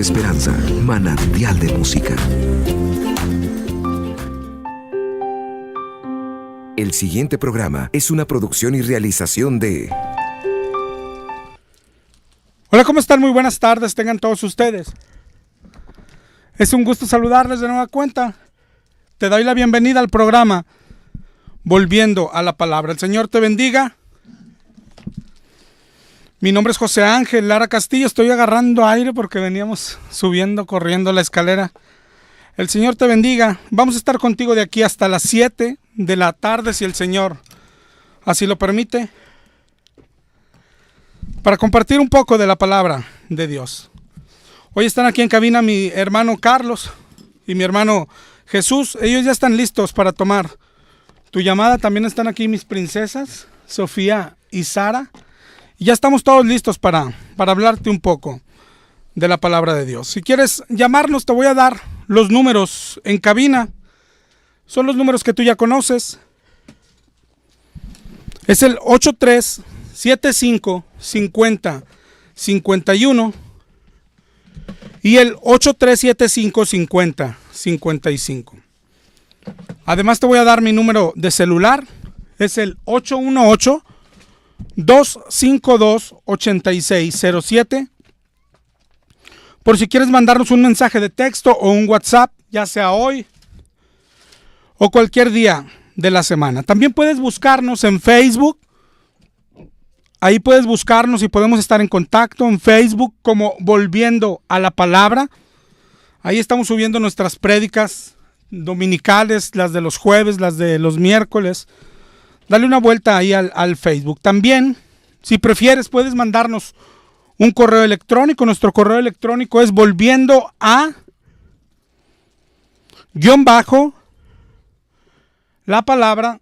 Esperanza, manantial de música. El siguiente programa es una producción y realización de... Hola, ¿cómo están? Muy buenas tardes, tengan todos ustedes. Es un gusto saludarles de nueva cuenta. Te doy la bienvenida al programa Volviendo a la Palabra. El Señor te bendiga. Mi nombre es José Ángel Lara Castillo. Estoy agarrando aire porque veníamos subiendo, corriendo la escalera. El Señor te bendiga. Vamos a estar contigo de aquí hasta las 7 de la tarde, si el Señor así lo permite, para compartir un poco de la palabra de Dios. Hoy están aquí en cabina mi hermano Carlos y mi hermano Jesús. Ellos ya están listos para tomar tu llamada. También están aquí mis princesas, Sofía y Sara. Y ya estamos todos listos para hablarte un poco de la palabra de Dios. Si quieres llamarnos, te voy a dar los números en cabina. Son los números que tú ya conoces. Es el 8375-50-51 y el 8375-50-55. Además te voy a dar mi número de celular. Es el 818-252-8607. Por si quieres mandarnos un mensaje de texto o un WhatsApp, ya sea hoy o cualquier día de la semana. También puedes buscarnos en Facebook. Ahí puedes buscarnos y podemos estar en contacto en Facebook como Volviendo a la Palabra. Ahí estamos subiendo nuestras prédicas dominicales, las de los jueves, las de los miércoles. Dale una vuelta ahí al Facebook. También, si prefieres, puedes mandarnos un correo electrónico. Nuestro correo electrónico es volviendo a la palabra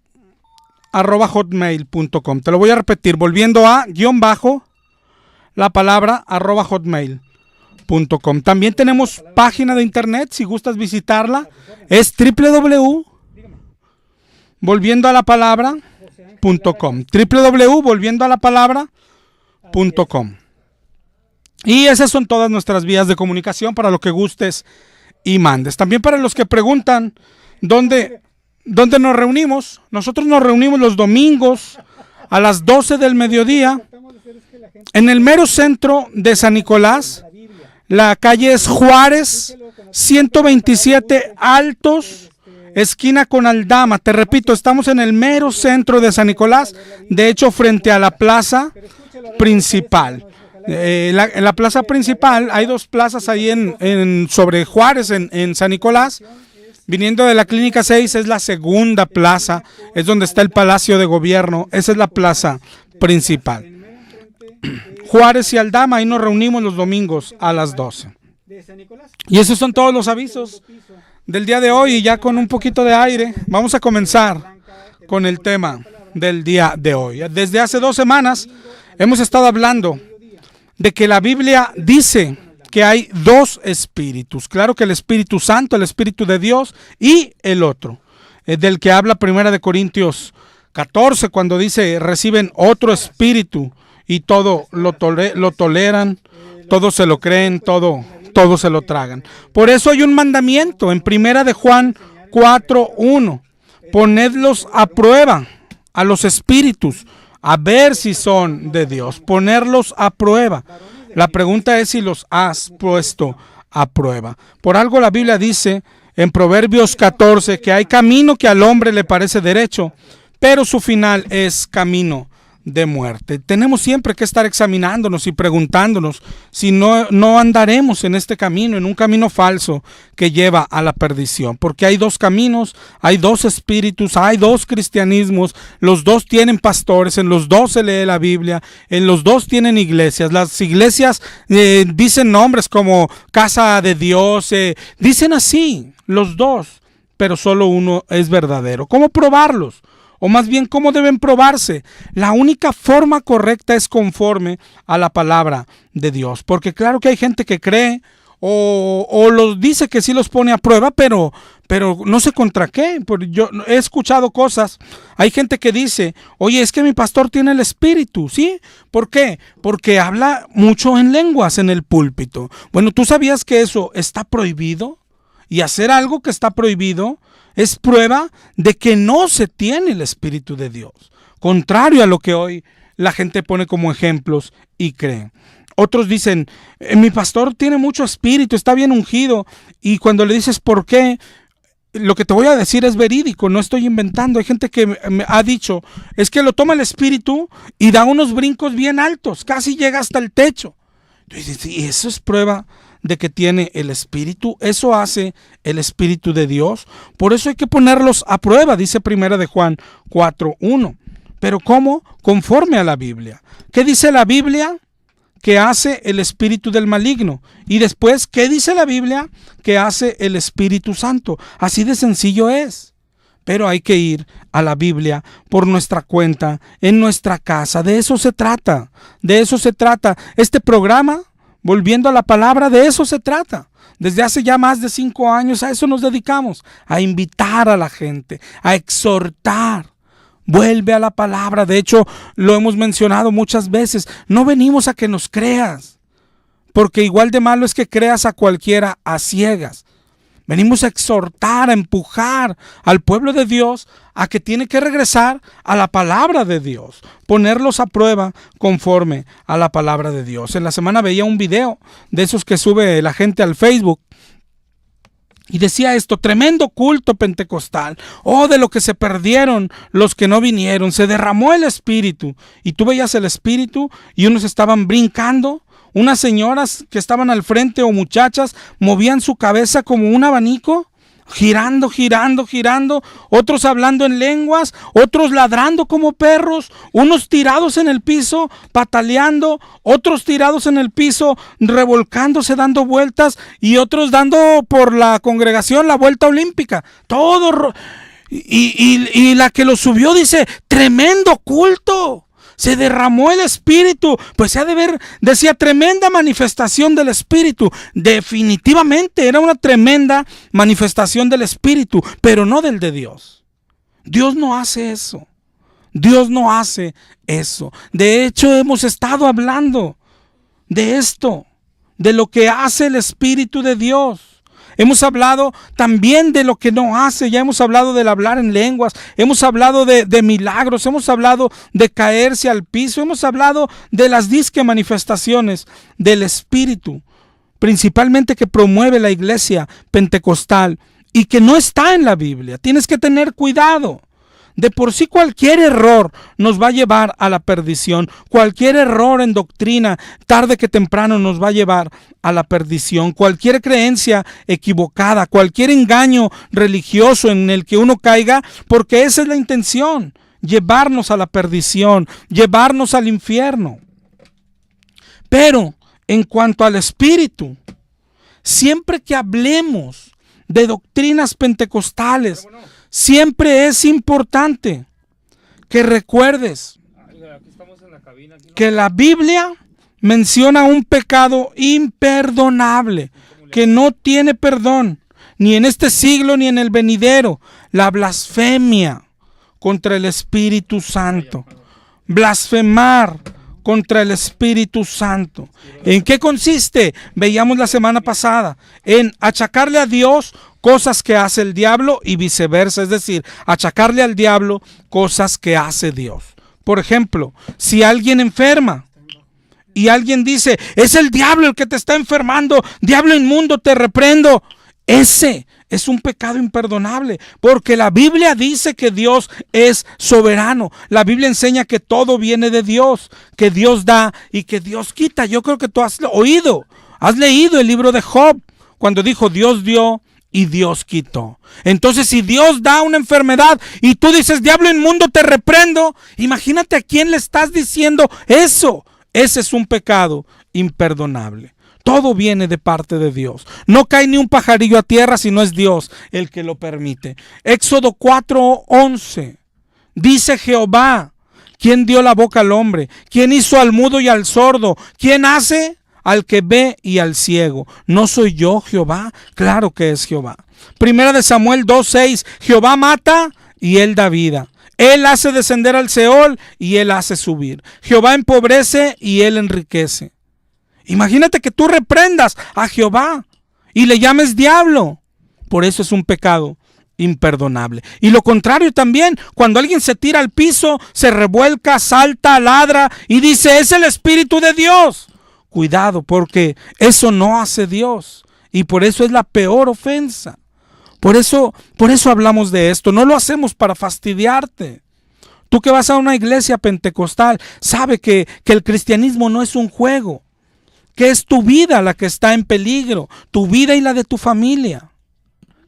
@hotmail.com. Te lo voy a repetir, volviendo a la palabra @hotmail.com. También tenemos página de internet, si gustas visitarla, es www.volviendoalapalabra.com. www.volviendoalapalabra.com. Y esas son todas nuestras vías de comunicación para lo que gustes y mandes. También para los que preguntan dónde nos reunimos. Nosotros nos reunimos los domingos a las 12 del mediodía en el mero centro de San Nicolás. La calle es Juárez 127 Altos, esquina con Aldama. Te repito, estamos en el mero centro de San Nicolás, de hecho frente a la plaza principal. En la plaza principal hay dos plazas ahí sobre Juárez en San Nicolás. Viniendo de la Clínica 6 es la segunda plaza, es donde está el Palacio de Gobierno. Esa es la plaza principal. Juárez y Aldama, ahí nos reunimos los domingos a las 12. Y esos son todos los avisos del día de hoy. Y ya con un poquito de aire, vamos a comenzar con el tema del día de hoy. Desde hace 2 semanas hemos estado hablando de que la Biblia dice que hay 2 espíritus. Claro que el Espíritu Santo, el Espíritu de Dios, y el otro, del que habla 1 Corintios 14, cuando dice, reciben otro espíritu y todo lo toleran, todo se lo creen, todo se lo tragan. Por eso hay un mandamiento en 1 Juan 4:1. Ponedlos a prueba a los espíritus, a ver si son de Dios. Ponerlos a prueba. La pregunta es si los has puesto a prueba. Por algo la Biblia dice en Proverbios 14 que hay camino que al hombre le parece derecho, pero su final es camino de muerte. Tenemos siempre que estar examinándonos y preguntándonos si no andaremos en este camino, en un camino falso que lleva a la perdición, porque hay 2 caminos, hay 2 espíritus, hay 2 cristianismos, los 2 tienen pastores, en los 2 se lee la Biblia, en los 2 tienen iglesias. Las iglesias dicen nombres como Casa de Dios, dicen así los 2, pero solo uno es verdadero. ¿Cómo probarlos? O más bien, ¿cómo deben probarse? La única forma correcta es conforme a la palabra de Dios. Porque claro que hay gente que cree o los dice que sí los pone a prueba, pero pero no sé contra qué. Yo he escuchado cosas. Hay gente que dice, oye, es que mi pastor tiene el espíritu, ¿sí? ¿Por qué? Porque habla mucho en lenguas en el púlpito. Bueno, ¿tú sabías que eso está prohibido? Y hacer algo que está prohibido es prueba de que no se tiene el espíritu de Dios. Contrario a lo que hoy la gente pone como ejemplos y cree. Otros dicen, mi pastor tiene mucho espíritu, está bien ungido. Y cuando le dices por qué, lo que te voy a decir es verídico, no estoy inventando. Hay gente que me ha dicho, es que lo toma el espíritu y da unos brincos bien altos, casi llega hasta el techo. Y eso es prueba de que tiene el espíritu. Eso hace el espíritu de Dios. Por eso hay que ponerlos a prueba, dice 1 de Juan 4:1. Pero ¿cómo? Conforme a la Biblia. ¿Qué dice la Biblia? Que hace el espíritu del maligno. Y después, ¿qué dice la Biblia? Que hace el Espíritu Santo. Así de sencillo es. Pero hay que ir a la Biblia por nuestra cuenta, en nuestra casa. De eso se trata. De eso se trata. Este programa, volviendo a la palabra, de eso se trata. Desde hace ya más de 5 años a eso nos dedicamos. A invitar a la gente, a exhortar. Vuelve a la palabra. De hecho, lo hemos mencionado muchas veces. No venimos a que nos creas, porque igual de malo es que creas a cualquiera a ciegas. Venimos a exhortar, a empujar al pueblo de Dios a que tiene que regresar a la palabra de Dios, ponerlos a prueba conforme a la palabra de Dios. En la semana veía un video de esos que sube la gente al Facebook. Y decía esto, tremendo culto pentecostal, de lo que se perdieron los que no vinieron, se derramó el espíritu. Y tú veías el espíritu y unos estaban brincando, unas señoras que estaban al frente o muchachas movían su cabeza como un abanico, girando, girando, girando, otros hablando en lenguas, otros ladrando como perros, unos tirados en el piso, pataleando, otros tirados en el piso, revolcándose, dando vueltas, y otros dando por la congregación la vuelta olímpica. Todo. Y la que lo subió dice, tremendo culto. Se derramó el espíritu, pues se ha de ver, decía, tremenda manifestación del espíritu. Definitivamente era una tremenda manifestación del espíritu, pero no del de Dios. Dios no hace eso. Dios no hace eso. De hecho, hemos estado hablando de esto, de lo que hace el espíritu de Dios. Hemos hablado también de lo que no hace. Ya hemos hablado del hablar en lenguas. Hemos hablado de milagros. Hemos hablado de caerse al piso. Hemos hablado de las disque manifestaciones del Espíritu, principalmente que promueve la iglesia pentecostal y que no está en la Biblia. Tienes que tener cuidado. De por sí cualquier error nos va a llevar a la perdición. Cualquier error en doctrina, tarde que temprano, nos va a llevar a la perdición. Cualquier creencia equivocada, cualquier engaño religioso en el que uno caiga, porque esa es la intención, llevarnos a la perdición, llevarnos al infierno. Pero en cuanto al espíritu, siempre que hablemos de doctrinas pentecostales, siempre es importante que recuerdes que la Biblia menciona un pecado imperdonable que no tiene perdón, ni en este siglo ni en el venidero: la blasfemia contra el Espíritu Santo. Blasfemar contra el Espíritu Santo. ¿En qué consiste? Veíamos la semana pasada, en achacarle a Dios cosas que hace el diablo y viceversa, es decir, achacarle al diablo cosas que hace Dios. Por ejemplo, si alguien enferma y alguien dice, es el diablo el que te está enfermando, diablo inmundo, te reprendo, ese es un pecado imperdonable, porque la Biblia dice que Dios es soberano. La Biblia enseña que todo viene de Dios, que Dios da y que Dios quita. Yo creo que tú has oído, has leído el libro de Job, cuando dijo Dios dio y Dios quitó. Entonces, si Dios da una enfermedad y tú dices, diablo inmundo, te reprendo, imagínate a quién le estás diciendo eso. Ese es un pecado imperdonable. Todo viene de parte de Dios. No cae ni un pajarillo a tierra si no es Dios el que lo permite. Éxodo 4:11. Dice Jehová, ¿quién dio la boca al hombre? ¿Quién hizo al mudo y al sordo? ¿Quién hace al que ve y al ciego? ¿No soy yo Jehová? Claro que es Jehová. Primera de Samuel 2:6, Jehová mata y él da vida. Él hace descender al Seol y él hace subir. Jehová empobrece y él enriquece. Imagínate que tú reprendas a Jehová y le llames diablo. Por eso es un pecado imperdonable. Y lo contrario también, cuando alguien se tira al piso, se revuelca, salta, ladra y dice, es el Espíritu de Dios. Cuidado, porque eso no hace Dios. Y por eso es la peor ofensa. Por eso hablamos de esto. No lo hacemos para fastidiarte. Tú que vas a una iglesia pentecostal, sabe que el cristianismo no es un juego. Que es tu vida la que está en peligro. Tu vida y la de tu familia.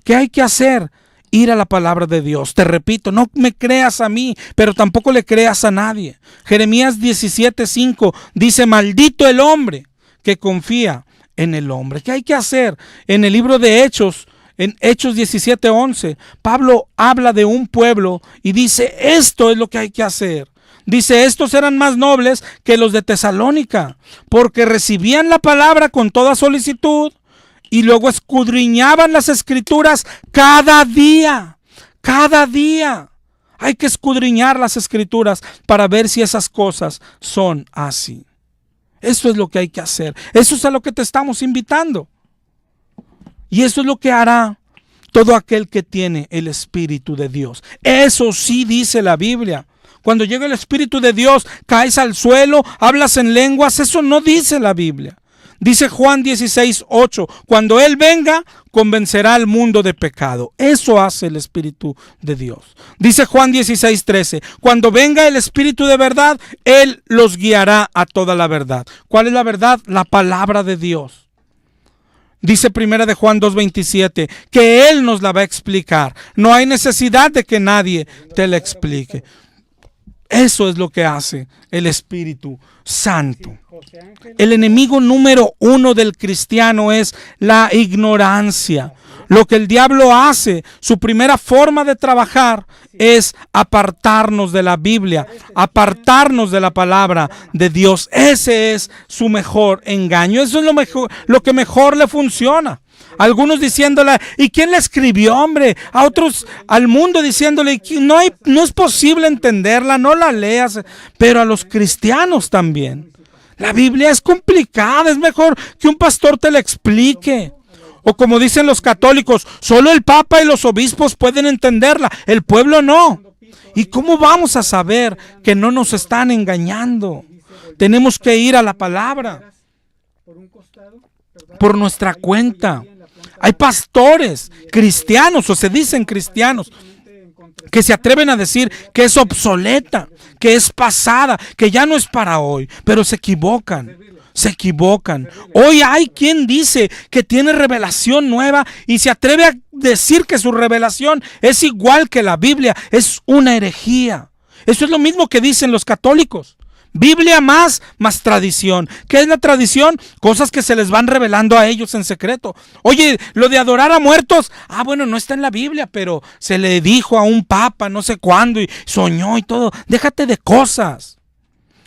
¿Qué hay que hacer? Ir a la palabra de Dios. Te repito, no me creas a mí, pero tampoco le creas a nadie. Jeremías 17:5 dice, maldito el hombre que confía en el hombre. ¿Qué hay que hacer? En el libro de Hechos, en Hechos 17:11, Pablo habla de un pueblo y dice, esto es lo que hay que hacer. Dice, estos eran más nobles que los de Tesalónica, porque recibían la palabra con toda solicitud y luego escudriñaban las escrituras cada día. Cada día. Hay que escudriñar las escrituras para ver si esas cosas son así. Eso es lo que hay que hacer. Eso es a lo que te estamos invitando. Y eso es lo que hará todo aquel que tiene el Espíritu de Dios. Eso sí dice la Biblia. Cuando llega el Espíritu de Dios, caes al suelo, hablas en lenguas. Eso no dice la Biblia. Dice Juan 16:8, cuando Él venga, convencerá al mundo de pecado. Eso hace el Espíritu de Dios. Dice Juan 16:13, cuando venga el Espíritu de verdad, Él los guiará a toda la verdad. ¿Cuál es la verdad? La palabra de Dios. Dice Primera de Juan 2:27, que Él nos la va a explicar. No hay necesidad de que nadie te la explique. Eso es lo que hace el Espíritu Santo. El enemigo número 1 del cristiano es la ignorancia. Lo que el diablo hace, su primera forma de trabajar es apartarnos de la Biblia, apartarnos de la palabra de Dios. Ese es su mejor engaño. Eso es lo que mejor le funciona. Algunos diciéndole, ¿y quién la escribió, hombre? A otros, al mundo diciéndole, no es posible entenderla, no la leas. Pero a los cristianos también. La Biblia es complicada, es mejor que un pastor te la explique. O como dicen los católicos, solo el Papa y los obispos pueden entenderla, el pueblo no. ¿Y cómo vamos a saber que no nos están engañando? Tenemos que ir a la palabra por nuestra cuenta. Hay pastores cristianos, o se dicen cristianos, que se atreven a decir que es obsoleta, que es pasada, que ya no es para hoy, pero se equivocan. Se equivocan. Hoy hay quien dice que tiene revelación nueva y se atreve a decir que su revelación es igual que la Biblia. Es una herejía. Eso es lo mismo que dicen los católicos. Biblia más tradición. ¿Qué es la tradición? Cosas que se les van revelando a ellos en secreto. Oye, lo de adorar a muertos, bueno, no está en la Biblia, pero se le dijo a un papa no sé cuándo y soñó y todo. Déjate de cosas.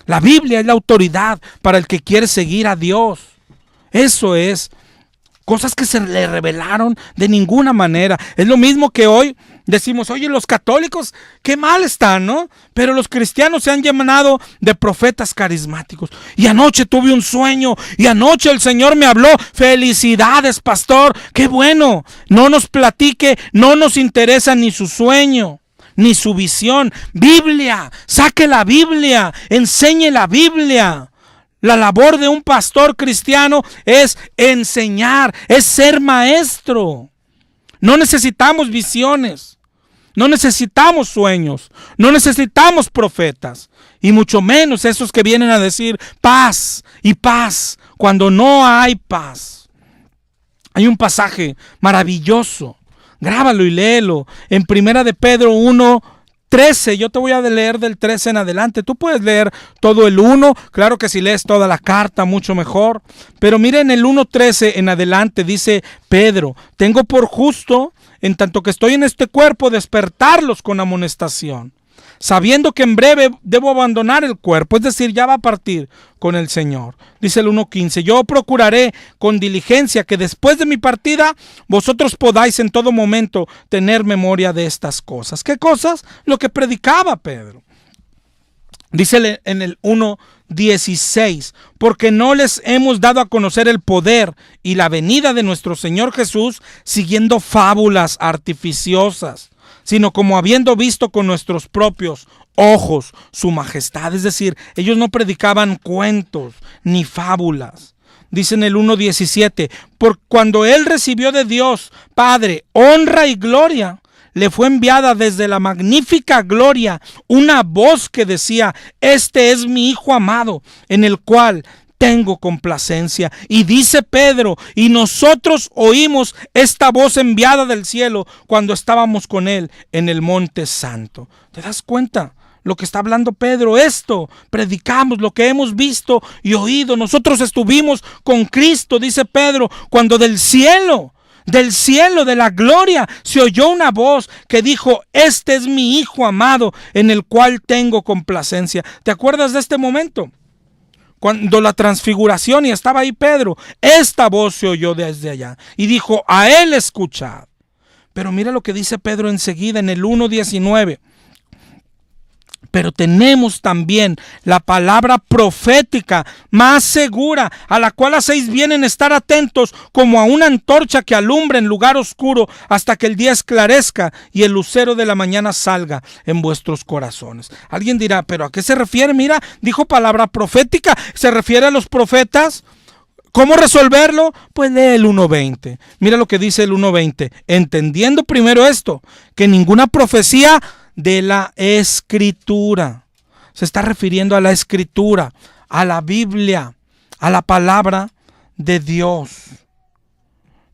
La Biblia es la autoridad para el que quiere seguir a Dios. Eso es. Cosas que se le revelaron de ninguna manera. Es lo mismo que hoy decimos, oye, los católicos, qué mal están, ¿no? Pero los cristianos se han llenado de profetas carismáticos. Y anoche tuve un sueño, y anoche el Señor me habló. Felicidades, pastor, qué bueno. No nos platique, no nos interesa ni su sueño, ni su visión. Biblia, saque la Biblia, enseñe la Biblia. La labor de un pastor cristiano es enseñar, es ser maestro. No necesitamos visiones, no necesitamos sueños, no necesitamos profetas, y mucho menos esos que vienen a decir paz y paz cuando no hay paz. Hay un pasaje maravilloso, grábalo y léelo, en Primera de Pedro 1:13, yo te voy a leer del 13 en adelante. Tú puedes leer todo el 1, claro que si lees toda la carta, mucho mejor. Pero miren el 1:13 en adelante, dice Pedro, tengo por justo, en tanto que estoy en este cuerpo, despertarlos con amonestación. sabiendo que en breve debo abandonar el cuerpo, es decir, ya va a partir con el Señor. Dice el 1:15, yo procuraré con diligencia que después de mi partida vosotros podáis en todo momento tener memoria de estas cosas. ¿Qué cosas? Lo que predicaba Pedro. Dice en el 1:16, porque no les hemos dado a conocer el poder y la venida de nuestro Señor Jesús siguiendo fábulas artificiosas, sino como habiendo visto con nuestros propios ojos su majestad. Es decir, ellos no predicaban cuentos ni fábulas. Dice en el 1:17, por cuando él recibió de Dios Padre honra y gloria, le fue enviada desde la magnífica gloria una voz que decía, este es mi Hijo amado, en el cual tengo complacencia. Y dice Pedro, y nosotros oímos esta voz enviada del cielo cuando estábamos con él en el monte santo. ¿Te das cuenta? Lo que está hablando Pedro, esto predicamos, lo que hemos visto y oído. Nosotros estuvimos con Cristo, dice Pedro, cuando del cielo, de la gloria, se oyó una voz que dijo, este es mi Hijo amado, en el cual tengo complacencia. ¿Te acuerdas de este momento? Cuando la transfiguración y estaba ahí Pedro, esta voz se oyó desde allá y dijo, a él escuchad. Pero mira lo que dice Pedro enseguida en el 1:19. Pero tenemos también la palabra profética más segura, a la cual hacéis bien en estar atentos como a una antorcha que alumbra en lugar oscuro hasta que el día esclarezca y el lucero de la mañana salga en vuestros corazones. Alguien dirá, ¿pero a qué se refiere? Mira, dijo palabra profética, ¿se refiere a los profetas? ¿Cómo resolverlo? Pues lee el 1:20. Mira lo que dice el 1:20. Entendiendo primero esto, que ninguna profecía de la Escritura, se está refiriendo a la Escritura, a la Biblia, a la palabra de Dios.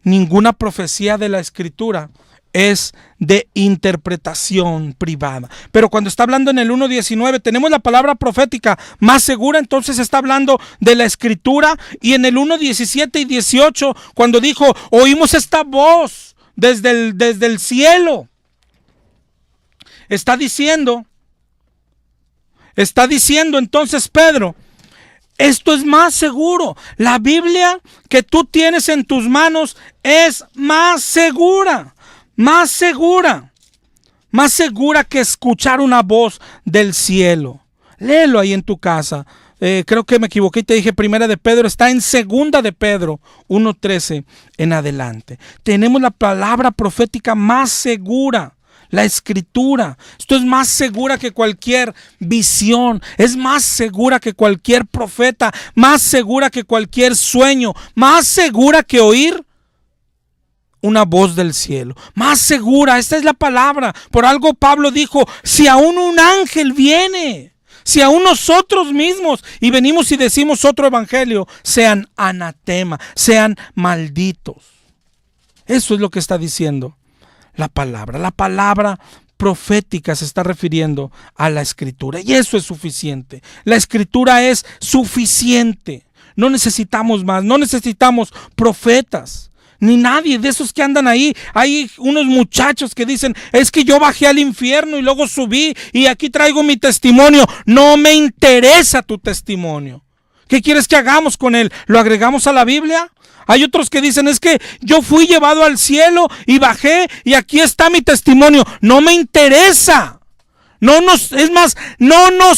Ninguna profecía de la Escritura es de interpretación privada. Pero cuando está hablando en el 1:19, tenemos la palabra profética más segura, entonces está hablando de la Escritura. Y en el 1:17 y 18, cuando dijo, oímos esta voz desde el cielo, está diciendo entonces Pedro, esto es más seguro. La Biblia que tú tienes en tus manos es más segura que escuchar una voz del cielo. Léelo ahí en tu casa. Creo que me equivoqué y te dije primera de Pedro, está en segunda de Pedro 1:13 en adelante. Tenemos la palabra profética más segura. La Escritura, esto es más segura que cualquier visión, es más segura que cualquier profeta, más segura que cualquier sueño, más segura que oír una voz del cielo, más segura, esta es la palabra. Por algo Pablo dijo, si aún un ángel viene, si aún nosotros mismos y venimos y decimos otro evangelio, sean anatema, sean malditos. Eso es lo que está diciendo la palabra profética se está refiriendo a la Escritura y eso es suficiente. La Escritura es suficiente. No necesitamos más, no necesitamos profetas, ni nadie de esos que andan ahí. Hay unos muchachos que dicen, es que yo bajé al infierno y luego subí y aquí traigo mi testimonio. No me interesa tu testimonio. ¿Qué quieres que hagamos con él? ¿Lo agregamos a la Biblia? Hay otros que dicen, es que yo fui llevado al cielo y bajé y aquí está mi testimonio. No me interesa. No nos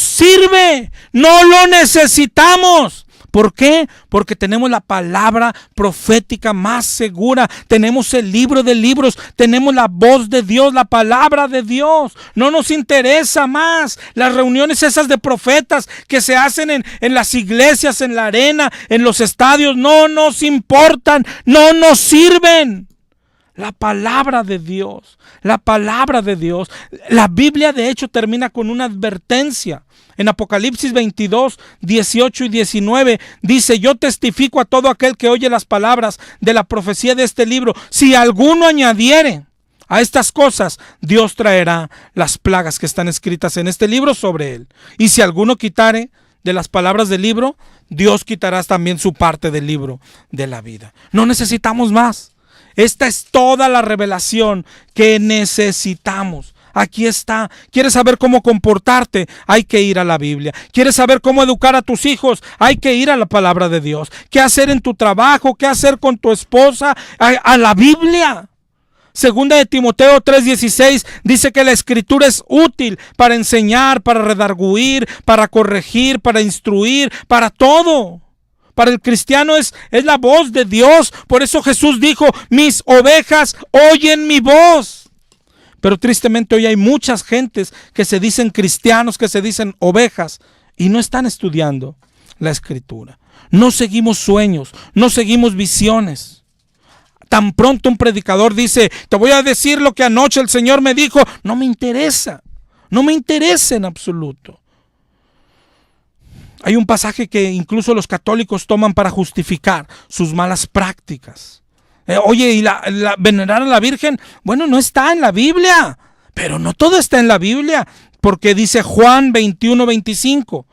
sirve. No lo necesitamos. ¿Por qué? Porque tenemos la palabra profética más segura. Tenemos el libro de libros. Tenemos la voz de Dios, la palabra de Dios. No nos interesa más las reuniones esas de profetas que se hacen en las iglesias, en la arena, en los estadios. No nos importan, no nos sirven. La palabra de Dios, la palabra de Dios. La Biblia de hecho termina con una advertencia. En Apocalipsis 22, 18 y 19 dice, yo testifico a todo aquel que oye las palabras de la profecía de este libro. Si alguno añadiere a estas cosas, Dios traerá las plagas que están escritas en este libro sobre él. Y si alguno quitare de las palabras del libro, Dios quitará también su parte del libro de la vida. No necesitamos más. Esta es toda la revelación que necesitamos. Aquí está. ¿Quieres saber cómo comportarte? Hay que ir a la Biblia. ¿Quieres saber cómo educar a tus hijos? Hay que ir a la palabra de Dios. ¿Qué hacer en tu trabajo? ¿Qué hacer con tu esposa? A la Biblia. Segunda de Timoteo 3:16 dice que la escritura es útil para enseñar, para redarguir, para corregir, para instruir, para todo. Para el cristiano es la voz de Dios. Por eso Jesús dijo, mis ovejas oyen mi voz. Pero tristemente hoy hay muchas gentes que se dicen cristianos, que se dicen ovejas y no están estudiando la escritura. No seguimos sueños, no seguimos visiones. Tan pronto un predicador dice, te voy a decir lo que anoche el Señor me dijo, no me interesa en absoluto. Hay un pasaje que incluso los católicos toman para justificar sus malas prácticas. Oye, ¿y venerar a la Virgen? Bueno, no está en la Biblia, pero no todo está en la Biblia, porque dice Juan 21:25.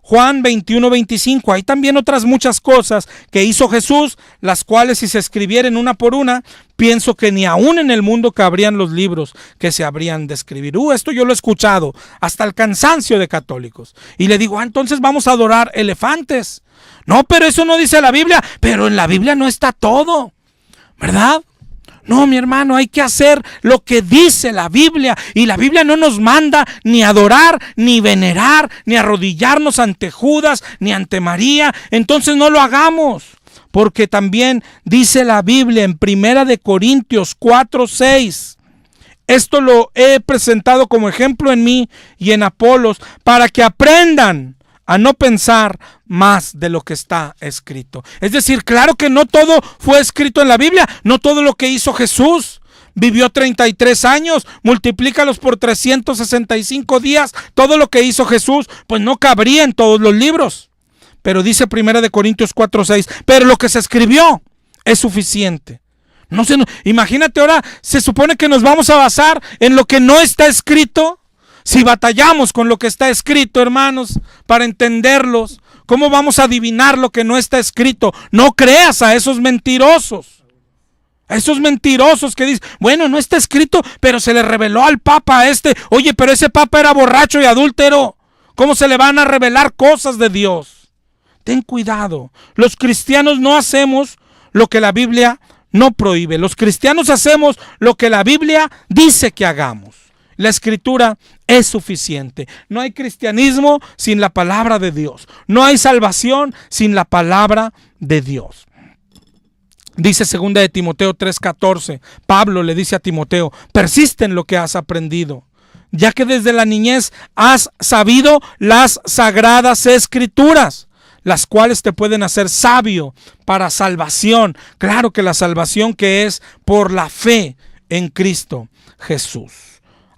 Juan 21:25, hay también otras muchas cosas que hizo Jesús, las cuales si se escribieren una por una, pienso que ni aún en el mundo cabrían los libros que se habrían de escribir. Esto yo lo he escuchado hasta el cansancio de católicos. Y le digo, entonces vamos a adorar elefantes. No, pero eso no dice la Biblia, pero en la Biblia no está todo, ¿verdad? No, mi hermano, hay que hacer lo que dice la Biblia. Y la Biblia no nos manda ni adorar, ni venerar, ni arrodillarnos ante Judas, ni ante María. Entonces no lo hagamos. Porque también dice la Biblia en 1 Corintios 4:6. Esto lo he presentado como ejemplo en mí y en Apolos, para que aprendan a no pensar más de lo que está escrito. Es decir, claro que no todo fue escrito en la Biblia, no todo lo que hizo Jesús. Vivió 33 años, multiplícalos por 365 días. Todo lo que hizo Jesús, pues no cabría en todos los libros. Pero dice 1 Corintios 4:6, pero lo que se escribió es suficiente. Imagínate ahora, se supone que nos vamos a basar en lo que no está escrito. Si batallamos con lo que está escrito, hermanos, para entenderlos, ¿cómo vamos a adivinar lo que no está escrito? No creas a esos mentirosos. A esos mentirosos que dicen, bueno, no está escrito, pero se le reveló al Papa Oye, pero ese Papa era borracho y adúltero. ¿Cómo se le van a revelar cosas de Dios? Ten cuidado. Los cristianos no hacemos lo que la Biblia no prohíbe. Los cristianos hacemos lo que la Biblia dice que hagamos. La escritura es suficiente. No hay cristianismo sin la palabra de Dios. No hay salvación sin la palabra de Dios. Dice 2 de Timoteo 3:14. Pablo le dice a Timoteo, persiste en lo que has aprendido, ya que desde la niñez has sabido las sagradas escrituras, las cuales te pueden hacer sabio para salvación. Claro que la salvación que es por la fe en Cristo Jesús.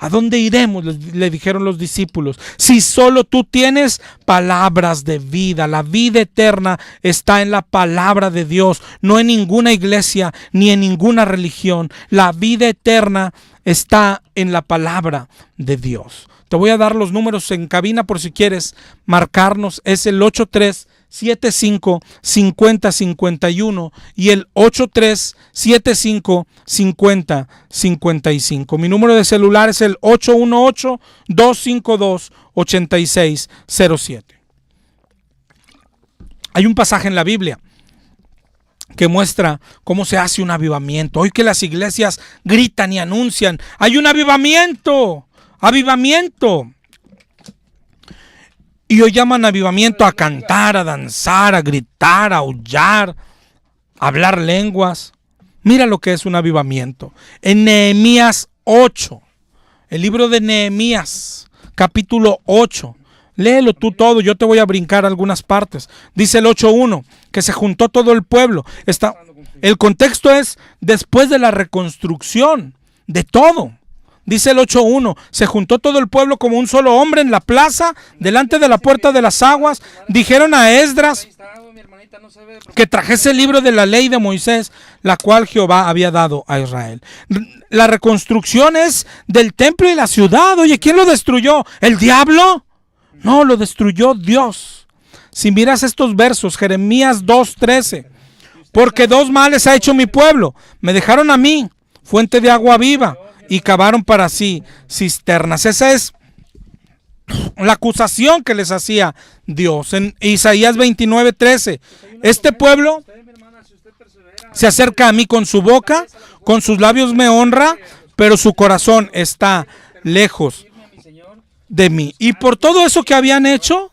¿A dónde iremos?, le dijeron los discípulos, si solo tú tienes palabras de vida. La vida eterna está en la palabra de Dios, no en ninguna iglesia ni en ninguna religión. La vida eterna está en la palabra de Dios. Te voy a dar los números en cabina por si quieres marcarnos. Es el 8375-5051 y el 8375-5055. Mi número de celular es el 818-252-8607. Hay un pasaje en la Biblia que muestra cómo se hace un avivamiento. Hoy que las iglesias gritan y anuncian, hay un avivamiento. Y hoy llaman avivamiento a cantar, a danzar, a gritar, a aullar, a hablar lenguas. Mira lo que es un avivamiento. En Nehemías 8, el libro de Nehemías, capítulo 8. Léelo tú todo, yo te voy a brincar algunas partes. Dice el 8:1, que se juntó todo el pueblo. El contexto es después de la reconstrucción de todo. Dice el 8:1, se juntó todo el pueblo como un solo hombre en la plaza, delante de la puerta de las aguas. Dijeron a Esdras que trajese el libro de la ley de Moisés, la cual Jehová había dado a Israel. La reconstrucción es del templo y la ciudad. Oye, ¿quién lo destruyó? ¿El diablo? No, lo destruyó Dios. Si miras estos versos, Jeremías 2:13, porque dos males ha hecho mi pueblo. Me dejaron a mí, fuente de agua viva, y cavaron para sí cisternas. Esa es la acusación que les hacía Dios. En Isaías 29:13, este pueblo se acerca a mí con su boca, con sus labios me honra, pero su corazón está lejos de mí. Y por todo eso que habían hecho,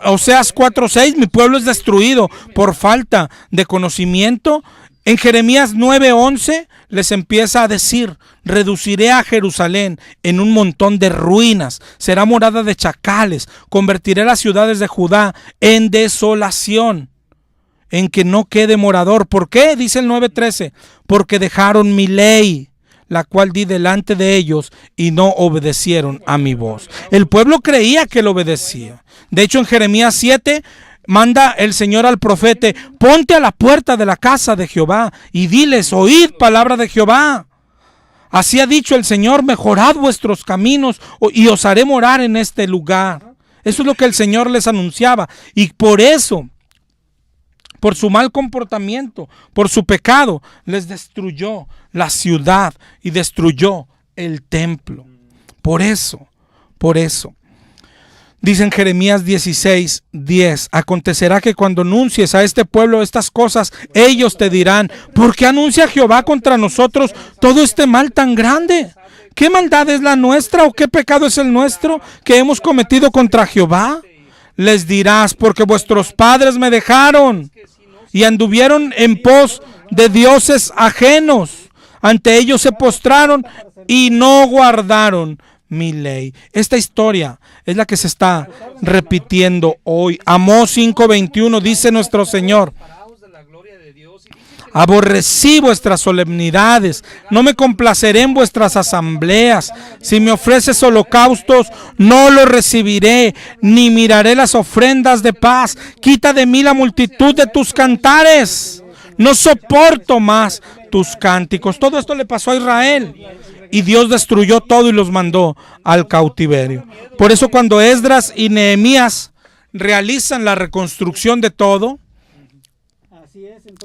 Oseas 4:6, mi pueblo es destruido por falta de conocimiento. En Jeremías 9:11 les empieza a decir: reduciré a Jerusalén en un montón de ruinas, será morada de chacales, convertiré las ciudades de Judá en desolación, en que no quede morador. ¿Por qué? Dice el 9:13, porque dejaron mi ley, la cual di delante de ellos, y no obedecieron a mi voz. El pueblo creía que lo obedecía. De hecho, en Jeremías 7 manda el Señor al profeta: ponte a la puerta de la casa de Jehová y diles: oíd palabra de Jehová. Así ha dicho el Señor: mejorad vuestros caminos y os haré morar en este lugar. Eso es lo que el Señor les anunciaba. Y por eso, por su mal comportamiento, por su pecado, les destruyó la ciudad y destruyó el templo. Por eso. Dice en Jeremías 16:10, acontecerá que cuando anuncies a este pueblo estas cosas, ellos te dirán: ¿por qué anuncia Jehová contra nosotros todo este mal tan grande? ¿Qué maldad es la nuestra o qué pecado es el nuestro que hemos cometido contra Jehová? Les dirás: porque vuestros padres me dejaron y anduvieron en pos de dioses ajenos. Ante ellos se postraron y no guardaron mi ley. Esta historia es la que se está repitiendo hoy. Amós 5:21 dice nuestro Señor: aborrecí vuestras solemnidades, no me complaceré en vuestras asambleas. Si me ofreces holocaustos, no los recibiré, ni miraré las ofrendas de paz. Quita de mí la multitud de tus cantares, no soporto más tus cánticos. Todo esto le pasó a Israel, y Dios destruyó todo y los mandó al cautiverio. Por eso, cuando Esdras y Nehemías realizan la reconstrucción de todo,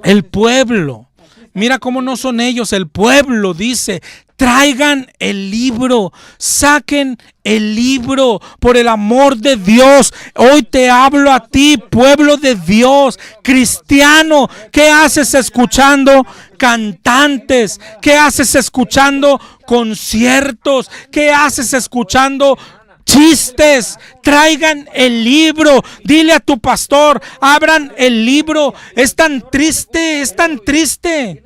el pueblo, mira cómo no son ellos, el pueblo dice: traigan el libro, saquen el libro, por el amor de Dios. Hoy te hablo a ti, pueblo de Dios, cristiano. ¿Qué haces escuchando cantantes? ¿Qué haces escuchando conciertos? ¿Qué haces escuchando chistes? Traigan el libro. Dile a tu pastor: abran el libro. Es tan triste, es tan triste.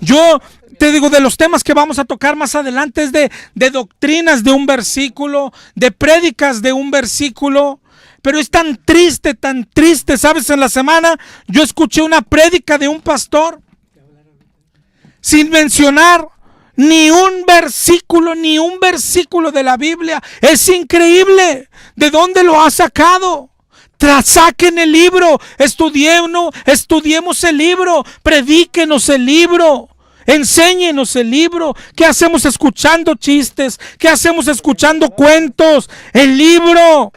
Yo te digo, de los temas que vamos a tocar más adelante es de doctrinas de un versículo, de prédicas de un versículo. Pero es tan triste, ¿sabes? En la semana yo escuché una prédica de un pastor sin mencionar ni un versículo de la Biblia. Es increíble. ¿De dónde lo ha sacado? Saquen el libro, estudiemos el libro, predíquenos el libro, enséñenos el libro. ¿Qué hacemos escuchando chistes? ¿Qué hacemos escuchando cuentos? El libro.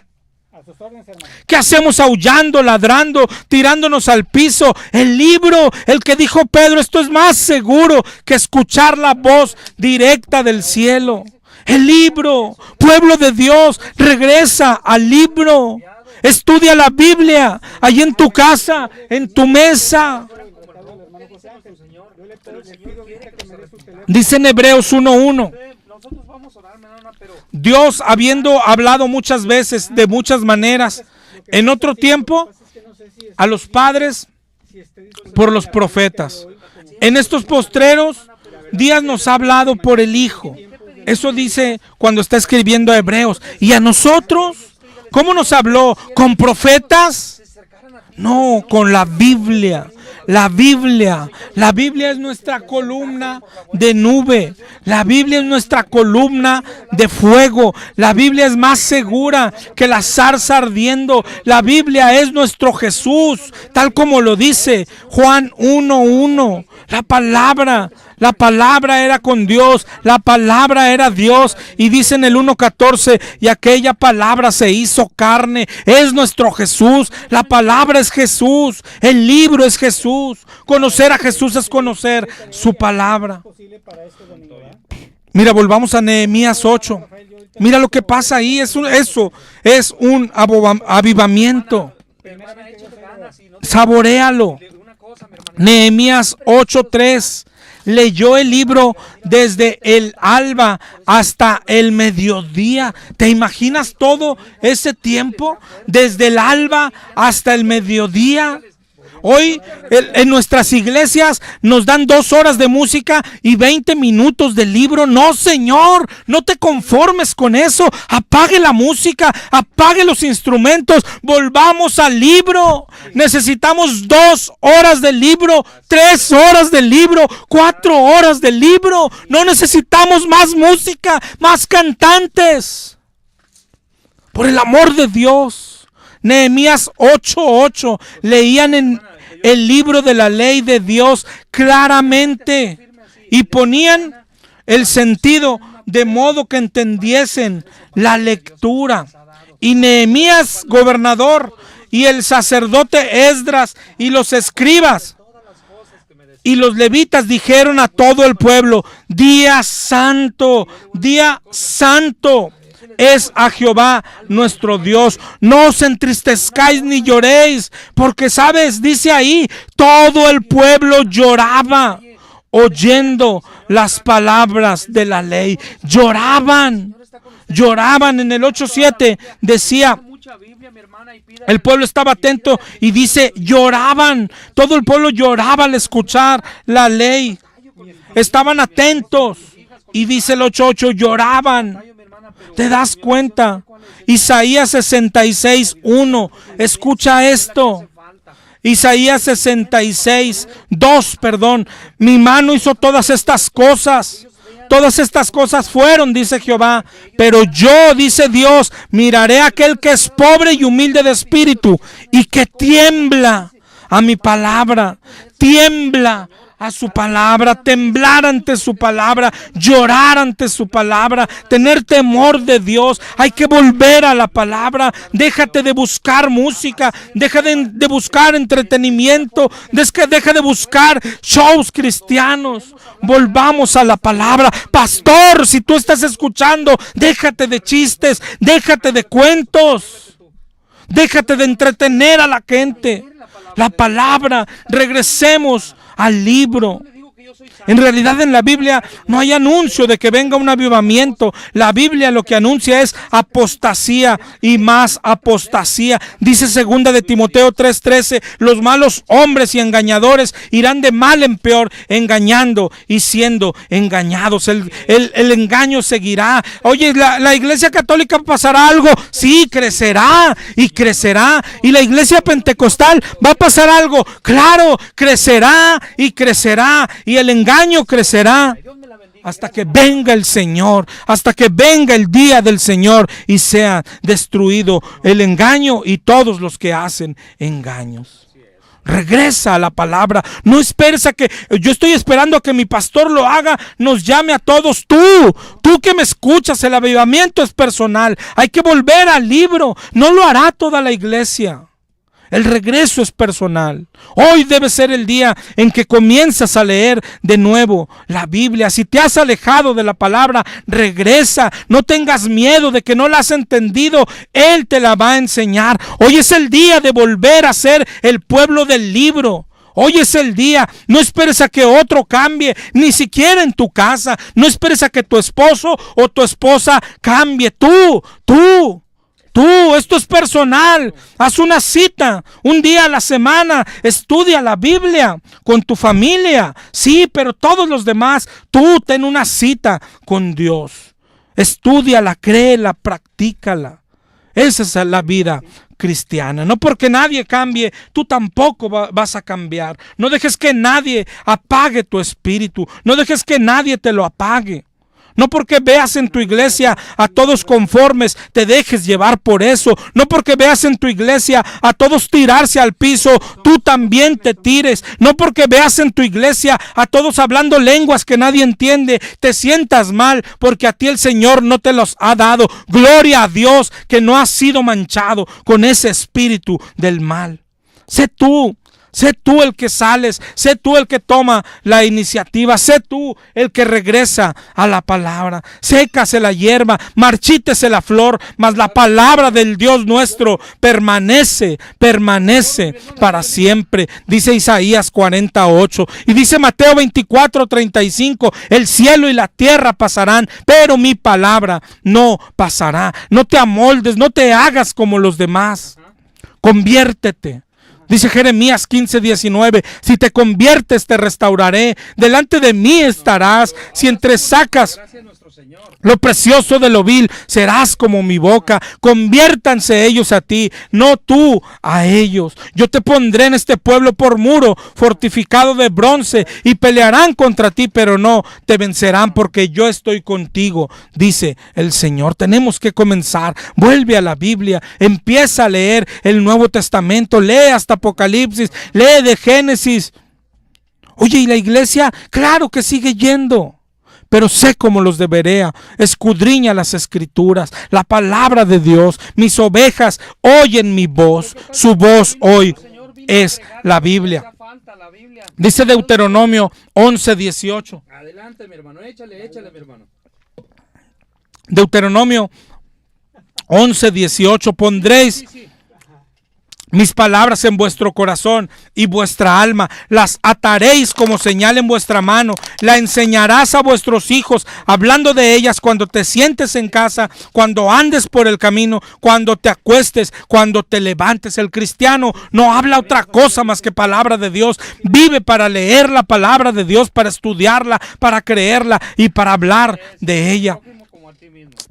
¿Qué hacemos aullando, ladrando, tirándonos al piso? El libro. El que dijo Pedro: esto es más seguro que escuchar la voz directa del cielo. El libro. Pueblo de Dios, regresa al libro. Estudia la Biblia, ahí en tu casa, en tu mesa. Dice en Hebreos 1:1, Dios, habiendo hablado muchas veces, de muchas maneras, en otro tiempo, a los padres por los profetas, en estos postreros días nos ha hablado por el Hijo. Eso dice cuando está escribiendo a Hebreos. Y a nosotros, ¿cómo nos habló? ¿Con profetas? No, con la Biblia. La Biblia es nuestra columna de nube. La Biblia es nuestra columna de fuego. La Biblia es más segura que la zarza ardiendo. La Biblia es nuestro Jesús, tal como lo dice Juan 1:1. La palabra era con Dios, la palabra era Dios. Y dice en el 1:14, y aquella palabra se hizo carne. Es nuestro Jesús, la palabra es Jesús, el libro es Jesús. Conocer a Jesús es conocer su palabra. Mira, volvamos a Nehemías 8. Mira lo que pasa ahí. Eso es un avivamiento. Saboréalo. Nehemías 8:3. Leyó el libro desde el alba hasta el mediodía. ¿Te imaginas todo ese tiempo? Desde el alba hasta el mediodía. Hoy en nuestras iglesias nos dan 2 horas de música y 20 minutos de libro. No, Señor, no te conformes con eso. Apague la música, apague los instrumentos, volvamos al libro. Necesitamos 2 horas de libro, 3 horas de libro, 4 horas de libro. No necesitamos más música, más cantantes. Por el amor de Dios. Nehemías 8:8. Leían en el libro de la ley de Dios claramente y ponían el sentido de modo que entendiesen la lectura. Y Nehemías, gobernador, y el sacerdote Esdras y los escribas y los levitas dijeron a todo el pueblo: día santo es a Jehová nuestro Dios. No os entristezcáis ni lloréis, porque sabes, dice ahí, todo el pueblo lloraba oyendo las palabras de la ley. Lloraban en el 8:7 decía, el pueblo estaba atento y dice, lloraban. Todo el pueblo lloraba al escuchar la ley. Estaban atentos. Y dice el 8:8, lloraban. ¿Te das cuenta? Isaías 66:1. Escucha esto. Isaías 66:2, perdón. Mi mano hizo todas estas cosas. Todas estas cosas fueron, dice Jehová. Pero yo, dice Dios, miraré a aquel que es pobre y humilde de espíritu y que tiembla a mi palabra. Tiembla a su palabra, temblar ante su palabra, llorar ante su palabra, tener temor de Dios. Hay que volver a la palabra. Déjate de buscar música, deja de buscar entretenimiento, deja de buscar shows cristianos. Volvamos a la palabra. Pastor, si tú estás escuchando, déjate de chistes, déjate de cuentos, déjate de entretener a la gente. La palabra, regresemos al libro. En realidad en la Biblia no hay anuncio de que venga un avivamiento. La Biblia lo que anuncia es apostasía y más apostasía. Dice 2 de Timoteo 3:13, los malos hombres y engañadores irán de mal en peor, engañando y siendo engañados. El engaño seguirá. Oye, ¿la iglesia católica pasará algo? Sí, crecerá y crecerá. ¿Y la iglesia pentecostal va a pasar algo? Claro, crecerá y crecerá. Y el engaño crecerá hasta que venga el Señor, hasta que venga el día del Señor y sea destruido el engaño y todos los que hacen engaños. Regresa a la palabra. No esperes a que yo estoy esperando a que mi pastor lo haga. Nos llame a todos. Tú que me escuchas, el avivamiento es personal. Hay que volver al libro. No lo hará toda la iglesia. El regreso es personal. Hoy debe ser el día en que comienzas a leer de nuevo la Biblia. Si te has alejado de la palabra, regresa. No tengas miedo de que no la has entendido. Él te la va a enseñar. Hoy es el día de volver a ser el pueblo del libro. Hoy es el día. No esperes a que otro cambie, ni siquiera en tu casa. No esperes a que tu esposo o tu esposa cambie. Tú, esto es personal. Haz una cita, un día a la semana. Estudia la Biblia con tu familia. Sí, pero todos los demás, tú ten una cita con Dios. Estúdiala, créela, practícala. Esa es la vida cristiana. No porque nadie cambie, tú tampoco vas a cambiar. No dejes que nadie apague tu espíritu. No dejes que nadie te lo apague. No porque veas en tu iglesia a todos conformes, te dejes llevar por eso. No porque veas en tu iglesia a todos tirarse al piso, tú también te tires. No porque veas en tu iglesia a todos hablando lenguas que nadie entiende, te sientas mal porque a ti el Señor no te los ha dado. Gloria a Dios que no has sido manchado con ese espíritu del mal. Sé tú Sé tú el que sales, sé tú el que toma la iniciativa, sé tú el que regresa a la palabra. Sécase la hierba, marchítese la flor, mas la palabra del Dios nuestro permanece para siempre. Dice Isaías 48 y dice Mateo 24:35, el cielo y la tierra pasarán, pero mi palabra no pasará. No te amoldes, no te hagas como los demás. Conviértete. Dice Jeremías 15:19, si te conviertes te restauraré, delante de mí estarás, si entresacas lo precioso de lo vil, serás como mi boca. Conviértanse ellos a ti, no tú a ellos. Yo te pondré en este pueblo por muro fortificado de bronce y pelearán contra ti, pero no te vencerán porque yo estoy contigo, dice el Señor. Tenemos que comenzar. Vuelve a la Biblia, empieza a leer el Nuevo Testamento, lee hasta Apocalipsis, lee de Génesis. Oye, ¿y la iglesia? Claro que sigue yendo. Pero sé como los de Berea, escudriña las escrituras, la palabra de Dios. Mis ovejas oyen mi voz, su voz hoy es la Biblia. Dice Deuteronomio 11:18. Adelante, mi hermano, échale, mi hermano. Deuteronomio 11:18, pondréis mis palabras en vuestro corazón y vuestra alma, las ataréis como señal en vuestra mano, la enseñarás a vuestros hijos, hablando de ellas cuando te sientes en casa, cuando andes por el camino, cuando te acuestes, cuando te levantes. El cristiano no habla otra cosa más que palabra de Dios, vive para leer la palabra de Dios, para estudiarla, para creerla y para hablar de ella.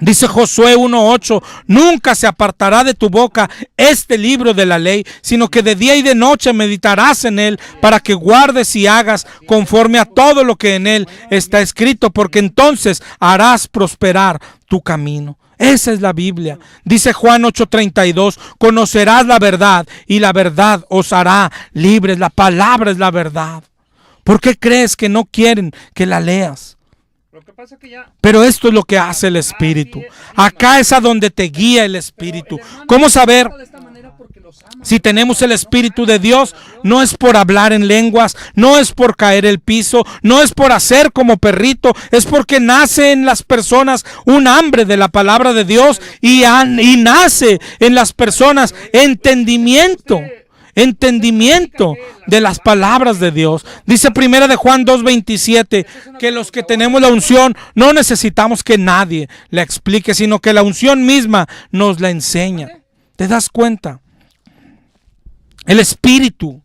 Dice Josué 1:8, nunca se apartará de tu boca este libro de la ley, sino que de día y de noche meditarás en él, para que guardes y hagas conforme a todo lo que en él está escrito, porque entonces harás prosperar tu camino. Esa es la Biblia. Dice Juan 8:32, conocerás la verdad y la verdad os hará libres. La palabra es la verdad. ¿Por qué crees que no quieren que la leas? Pero esto es lo que hace el Espíritu. Acá es a donde te guía el Espíritu. ¿Cómo saber si tenemos el Espíritu de Dios? No es por hablar en lenguas, no es por caer el piso, no es por hacer como perrito, es porque nace en las personas un hambre de la palabra de Dios y nace en las personas entendimiento de las palabras de Dios. Dice primera de Juan 2:27 que los que tenemos la unción no necesitamos que nadie la explique, sino que la unción misma nos la enseña. ¿Te das cuenta? El Espíritu,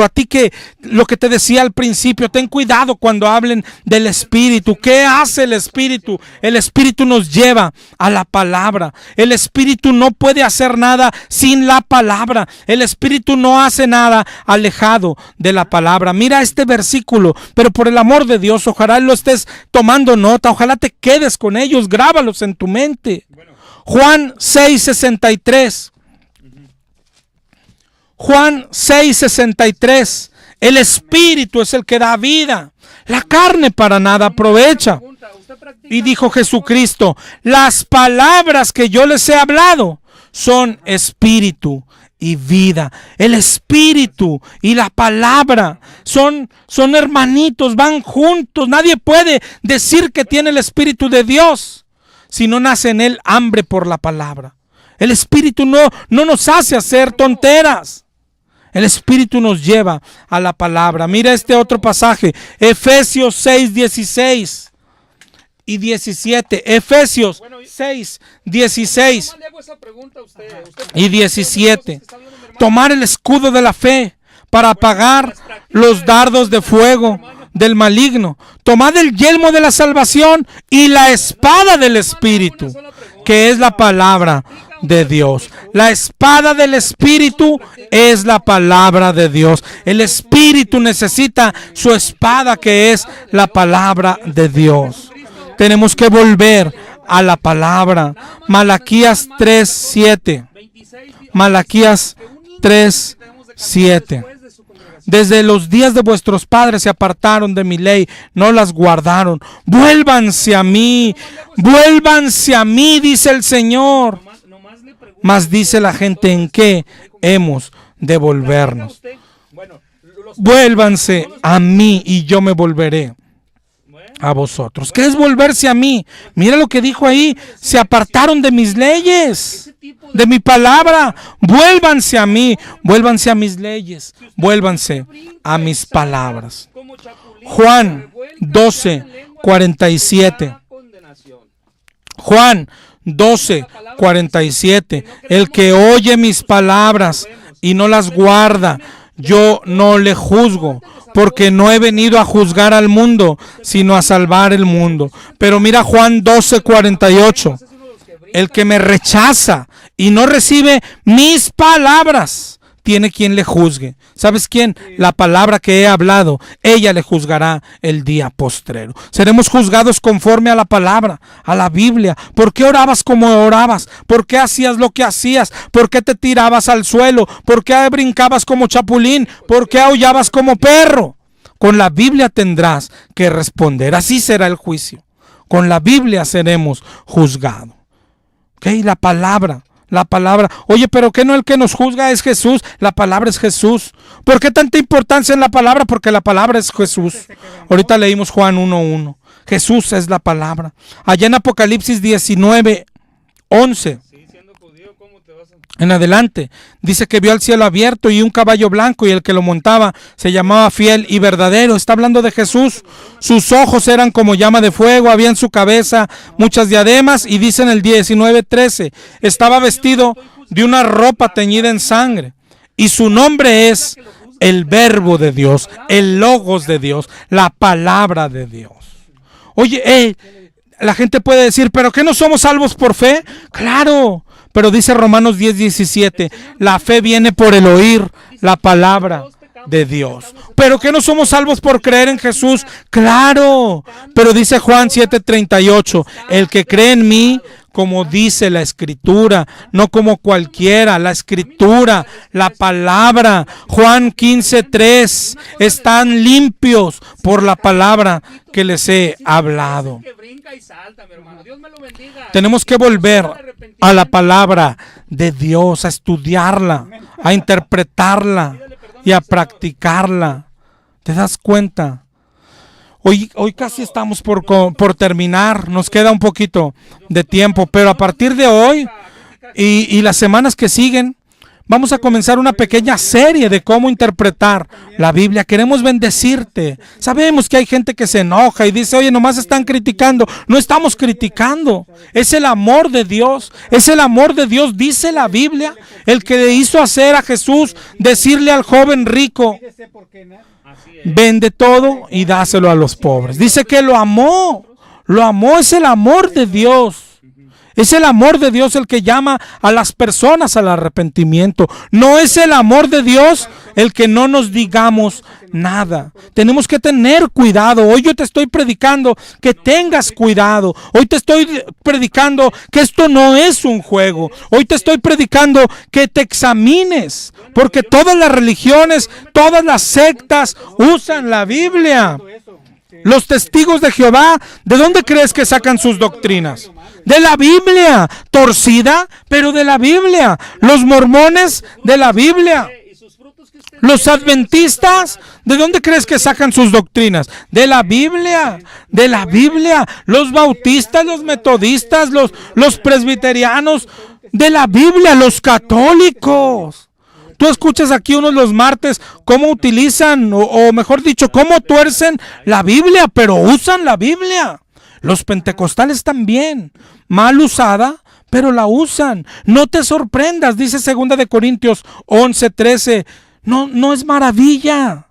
a ti que lo que te decía al principio, ten cuidado cuando hablen del Espíritu. ¿Qué hace el Espíritu? El Espíritu nos lleva a la palabra. El Espíritu no puede hacer nada sin la palabra. El Espíritu no hace nada alejado de la palabra. Mira este versículo, pero por el amor de Dios, ojalá lo estés tomando nota, ojalá te quedes con ellos, grábalos en tu mente. Juan 6:63. Juan 6:63, el Espíritu es el que da vida, la carne para nada aprovecha. Y dijo Jesucristo, las palabras que yo les he hablado son espíritu y vida. El Espíritu y la palabra son hermanitos, van juntos. Nadie puede decir que tiene el Espíritu de Dios si no nace en él hambre por la palabra. El Espíritu no nos hace hacer tonteras. El Espíritu nos lleva a la palabra. Mira este otro pasaje, Efesios 6:16 y 17. Efesios 6:16 y 17. Tomar el escudo de la fe para apagar los dardos de fuego del maligno. Tomad el yelmo de la salvación y la espada del Espíritu, que es la palabra de Dios. La espada del Espíritu es la palabra de Dios. El Espíritu necesita su espada, que es la palabra de Dios. Tenemos que volver a la palabra. Malaquías 3:7. Malaquías 3:7. Desde los días de vuestros padres se apartaron de mi ley, no las guardaron. Vuélvanse a mí, dice el Señor. Mas dice la gente, ¿en qué hemos de volvernos? vuélvanse a mí y yo me volveré a vosotros. ¿Qué es volverse a mí? Mira lo que dijo ahí. Se apartaron de mis leyes, de mi palabra. Vuélvanse a mí, vuélvanse a mis leyes, vuélvanse a mis palabras. Juan 12:47. Juan 12:47. El que oye mis palabras y no las guarda, yo no le juzgo, porque no he venido a juzgar al mundo, sino a salvar el mundo. Pero mira Juan 12:48. El que me rechaza y no recibe mis palabras, tiene quien le juzgue. ¿Sabes quién? La palabra que he hablado, ella le juzgará el día postrero. Seremos juzgados conforme a la palabra, a la Biblia. ¿Por qué orabas como orabas? ¿Por qué hacías lo que hacías? ¿Por qué te tirabas al suelo? ¿Por qué brincabas como chapulín? ¿Por qué aullabas como perro? Con la Biblia tendrás que responder. Así será el juicio. Con la Biblia seremos juzgados. ¿Ok? La palabra. Oye, pero ¿qué no el que nos juzga es Jesús? La palabra es Jesús. ¿Por qué tanta importancia en la palabra? Porque la palabra es Jesús. Ahorita leímos Juan 1:1. Jesús es la palabra. Allá en Apocalipsis 19:11. En adelante, dice que vio al cielo abierto y un caballo blanco, y el que lo montaba se llamaba Fiel y Verdadero. Está hablando de Jesús. Sus ojos eran como llama de fuego, había en su cabeza muchas diademas, y dice en el 19:13, estaba vestido de una ropa teñida en sangre, y su nombre es el Verbo de Dios, el Logos de Dios, la palabra de Dios. Oye, la gente puede decir, ¿pero qué no somos salvos por fe? Claro. Pero dice Romanos 10:17, la fe viene por el oír la palabra de Dios. ¿Pero que no somos salvos por creer en Jesús? Claro. Pero dice Juan 7:38, el que cree en mí, como dice la Escritura, no como cualquiera, la Escritura, la palabra. Juan 15:3, están limpios por la palabra que les he hablado. Tenemos que volver a la palabra de Dios, a estudiarla, a interpretarla y a practicarla. ¿Te das cuenta? Hoy casi estamos por terminar, nos queda un poquito de tiempo, pero a partir de hoy y las semanas que siguen, vamos a comenzar una pequeña serie de cómo interpretar la Biblia. Queremos bendecirte. Sabemos que hay gente que se enoja y dice, oye, nomás están criticando. No estamos criticando. Es el amor de Dios. Es el amor de Dios, dice la Biblia, el que le hizo hacer a Jesús, decirle al joven rico, vende todo y dáselo a los pobres. Dice que lo amó. Lo amó, es el amor de Dios. Es el amor de Dios el que llama a las personas al arrepentimiento. No es el amor de Dios el que no nos digamos nada. Tenemos que tener cuidado. Hoy yo te estoy predicando que tengas cuidado. Hoy te estoy predicando que esto no es un juego. Hoy te estoy predicando que te examines. Porque todas las religiones, todas las sectas usan la Biblia. Los testigos de Jehová, ¿de dónde crees que sacan sus doctrinas? De la Biblia, torcida, pero de la Biblia. Los mormones, de la Biblia. Los adventistas, ¿de dónde crees que sacan sus doctrinas? De la Biblia, de la Biblia. Los bautistas, los metodistas, los presbiterianos, de la Biblia. Los católicos. Tú escuchas aquí unos los martes cómo utilizan, o mejor dicho, cómo tuercen la Biblia, pero usan la Biblia. Los pentecostales también, mal usada, pero la usan. No te sorprendas, dice 2 de Corintios 11:13. No es maravilla.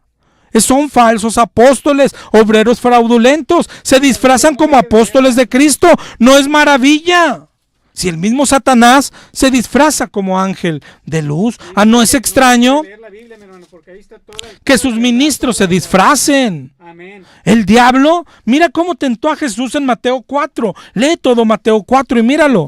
Son falsos apóstoles, obreros fraudulentos. Se disfrazan como apóstoles de Cristo. No es maravilla. Si el mismo Satanás se disfraza como ángel de luz, no es extraño que sus ministros se disfracen. El diablo, mira cómo tentó a Jesús en Mateo 4. Lee todo Mateo 4 y míralo.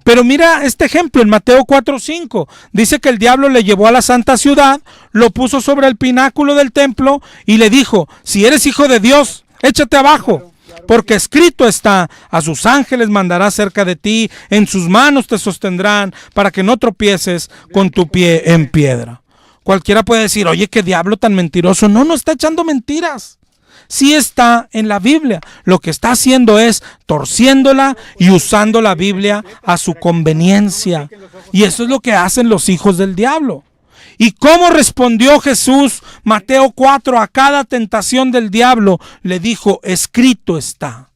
Pero mira este ejemplo en Mateo 4:5. Dice que el diablo le llevó a la santa ciudad, lo puso sobre el pináculo del templo y le dijo, si eres hijo de Dios, échate abajo. Porque escrito está, a sus ángeles mandará cerca de ti, en sus manos te sostendrán, para que no tropieces con tu pie en piedra. Cualquiera puede decir, oye, qué diablo tan mentiroso. No, no está echando mentiras. Sí está en la Biblia. Lo que está haciendo es torciéndola y usando la Biblia a su conveniencia. Y eso es lo que hacen los hijos del diablo. ¿Y cómo respondió Jesús, Mateo 4, a cada tentación del diablo? Le dijo, escrito está,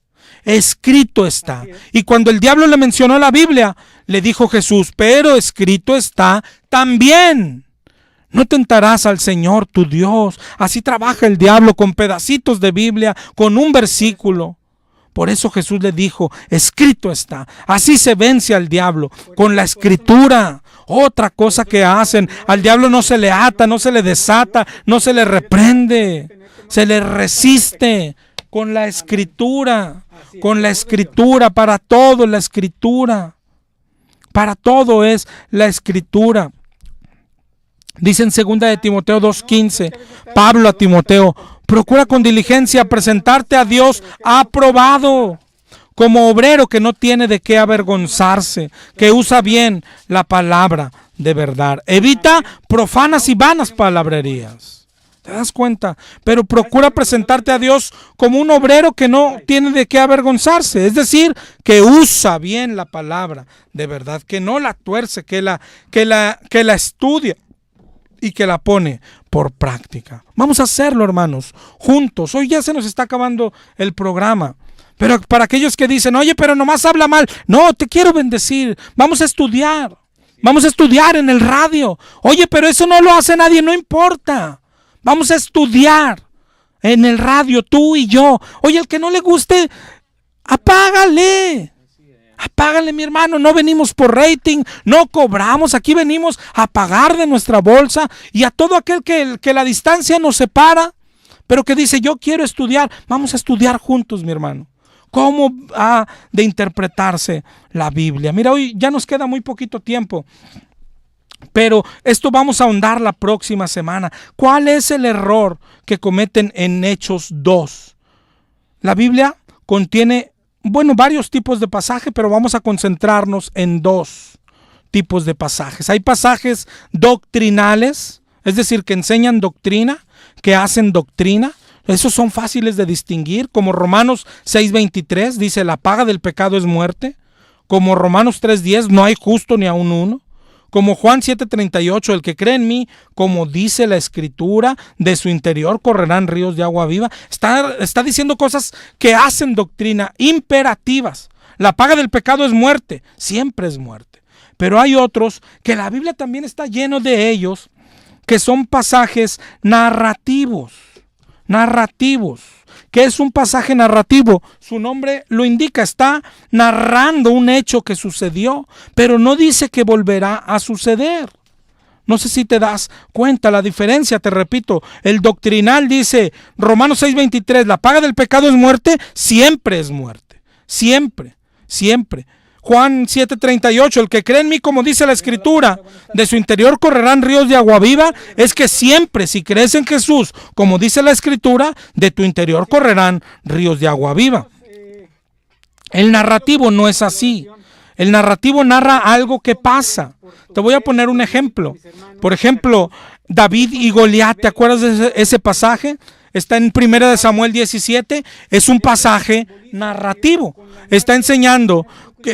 escrito está. Y cuando el diablo le mencionó la Biblia, le dijo Jesús, pero escrito está también. No tentarás al Señor tu Dios. Así trabaja el diablo, con pedacitos de Biblia, con un versículo. Por eso Jesús le dijo, escrito está. Así se vence al diablo, con la escritura. Otra cosa que hacen, al diablo no se le ata, no se le desata, no se le reprende, se le resiste con la escritura, para todo la escritura. Para todo es la escritura. Dice en 2 de Timoteo 2:15, Pablo a Timoteo, procura con diligencia presentarte a Dios aprobado, como obrero que no tiene de qué avergonzarse, que usa bien la palabra de verdad. Evita profanas y vanas palabrerías. ¿Te das cuenta? Pero procura presentarte a Dios como un obrero que no tiene de qué avergonzarse. Es decir, que usa bien la palabra de verdad, que no la tuerce, que la estudia y que la pone por práctica. Vamos a hacerlo, hermanos, juntos. Hoy ya se nos está acabando el programa. Pero para aquellos que dicen, oye, pero nomás habla mal. No, te quiero bendecir. Vamos a estudiar. Vamos a estudiar en el radio. Oye, pero eso no lo hace nadie, no importa. Vamos a estudiar en el radio, tú y yo. Oye, el que no le guste, apágale. Apágale, mi hermano. No venimos por rating, no cobramos. Aquí venimos a pagar de nuestra bolsa. Y a todo aquel que la distancia nos separa, pero que dice, yo quiero estudiar. Vamos a estudiar juntos, mi hermano. ¿Cómo ha de interpretarse la Biblia? Mira, hoy ya nos queda muy poquito tiempo, pero esto vamos a ahondar la próxima semana. ¿Cuál es el error que cometen en Hechos 2? La Biblia contiene, varios tipos de pasajes, pero vamos a concentrarnos en 2 tipos de pasajes. Hay pasajes doctrinales, es decir, que enseñan doctrina, que hacen doctrina. Esos son fáciles de distinguir, como Romanos 6:23, dice, la paga del pecado es muerte. Como Romanos 3:10, no hay justo ni aun uno. Como Juan 7:38, el que cree en mí, como dice la Escritura, de su interior correrán ríos de agua viva. Está diciendo cosas que hacen doctrina, imperativas. La paga del pecado es muerte, siempre es muerte. Pero hay otros que la Biblia también está lleno de ellos, que son pasajes narrativos. ¿Qué es un pasaje narrativo? Su nombre lo indica, está narrando un hecho que sucedió, pero no dice que volverá a suceder. No sé si te das cuenta la diferencia, te repito. El doctrinal dice, Romanos 6:23, la paga del pecado es muerte, siempre es muerte. Siempre, siempre. Juan 7:38, el que cree en mí, como dice la Escritura, de su interior correrán ríos de agua viva. Es que siempre, si crees en Jesús, como dice la Escritura, de tu interior correrán ríos de agua viva. El narrativo no es así. El narrativo narra algo que pasa. Te voy a poner un ejemplo. Por ejemplo, David y Goliat, ¿te acuerdas de ese pasaje? Está en 1 Samuel 17, es un pasaje narrativo. Está enseñando,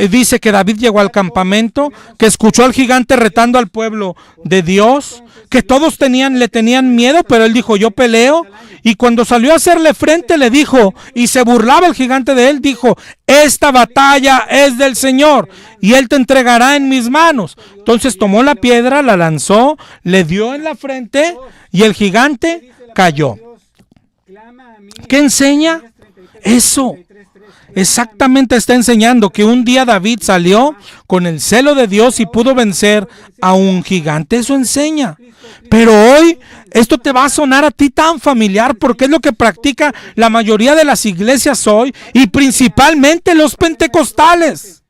dice que David llegó al campamento, que escuchó al gigante retando al pueblo de Dios, que todos le tenían miedo, pero él dijo, yo peleo. Y cuando salió a hacerle frente, le dijo, y se burlaba el gigante de él, dijo, esta batalla es del Señor, y él te entregará en mis manos. Entonces tomó la piedra, la lanzó, le dio en la frente, y el gigante cayó. ¿Qué enseña? Eso. Exactamente está enseñando que un día David salió con el celo de Dios y pudo vencer a un gigante. Eso enseña. Pero hoy esto te va a sonar a ti tan familiar porque es lo que practica la mayoría de las iglesias hoy y principalmente los pentecostales.